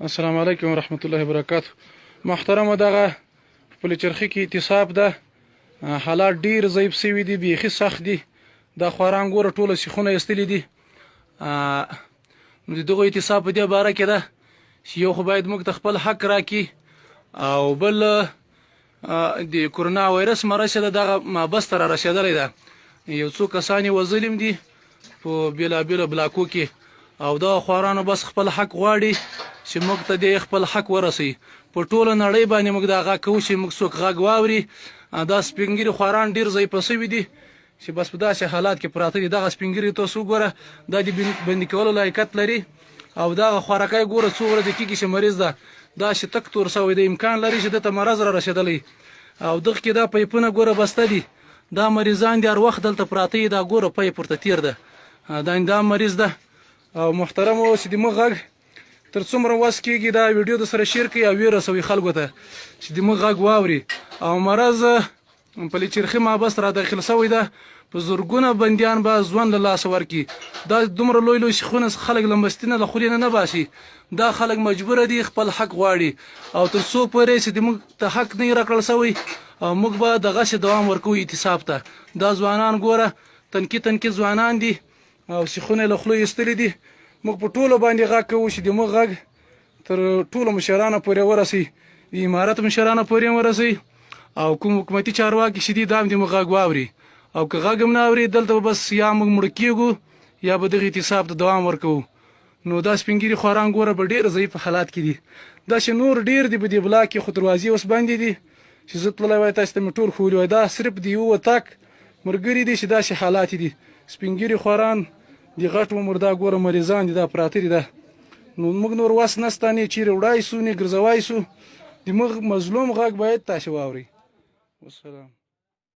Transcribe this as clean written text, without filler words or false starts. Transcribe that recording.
السلام علیکم ورحمت الله وبرکاته. محترم دغه په چرخي کې اعتصاب ده، حالات ډیر ضعیف شوي دي، بیخي سخت دي. دا خواران ګوره ټوله سیخونه ایستلي دي. نو د دغه اعتصاب په دې باره کې ده چې یو خو باید موږ ته خپل حق راکړي، او بل د کورونا وایرس مرض ده دغه مابسته را رسېدلی ده. یو څو کسان یې وظلم دي په بېلابېلو بلاکو کې، او دا خوارانو بس خپل حق غواړي چې موږ ته د خپل حق ورسوي. په ټوله نړۍ باندې موږ دا غږ کوو چې موږ څوک غږ واوري. دا سپین ږیري خواران ډېر ضعیفه شوي دي چې بس په داسې حالات کې پراته دي. دغه سپین ږیري تاسو وګوره، دا د بندي کولو لایقت لري، او دغه خوارکی ګوره څو ورځې کېږي چې مریض ده، دا چې تک تور شوی دی، امکان لري چې دته مرض را رسېدلی. او دغه کې دا پیپونه ګوره بسته دي، دا مریضان دي هر وخت دلته پراته دي. دا ګوره پیپ ورته تیر ده، دا مریض ده. او محترم اوس د موږ غږ تر څومره وس کېږي دا ویډیو د سره شیر کړي او ویې رسوي خلکو ته چې د موږ غږ واوري. او مرض په چرخي مابست را داخل شوی ده، په زرګونه بندیان به ژوند له لاسه ورکړي. دا دومره لوی لوی سیخونه خلک له مستي نه له خولې نه باسي. دا خلک مجبوره دي خپل حق غواړي، او تر څو پورې چې د موږ ته حق نه راکړل شوی، او موږ به دغسې دوام ورکوو اعتصاب ته. دا ځوانان ګوره تنکي ځوانان دي، او سیخونه له خولو ایستلي دي. موږ په ټولو باندې غږ کوو چې د موږ غږ تر ټولو مشرانو پورې ورسوي، د امارت مشرانو پورې ورسوي، او کوم حکومتي چارواکي چې دي دا هم د موږ غږ واوري. او که غږ هم نه اوري، دلته به بس یا موږ مړه کېږو یا به دغه اعتصاب ته دوام ورکوو. نو دا سپین ږیري خواران ګوره په ډېر ضعیف حالات کې دي. داسې نور ډېر دي په دې بلاک کې، خو دروازې اوس بندې دي چې زه تللی وای تاسو ته مې ټول ښودلي وای. دا صرف د یوه تک ملګري دي چې داسې حالات دي. سپین ږیري خواران د غټ عمر دا ګوره مریضان دي، دا پراته دي. دا نو موږ نور وس نسته نه چیرې وړای سو نه ګرځوای سو. د موږ مظلوم غږ باید تاسو واورئ. والسلام.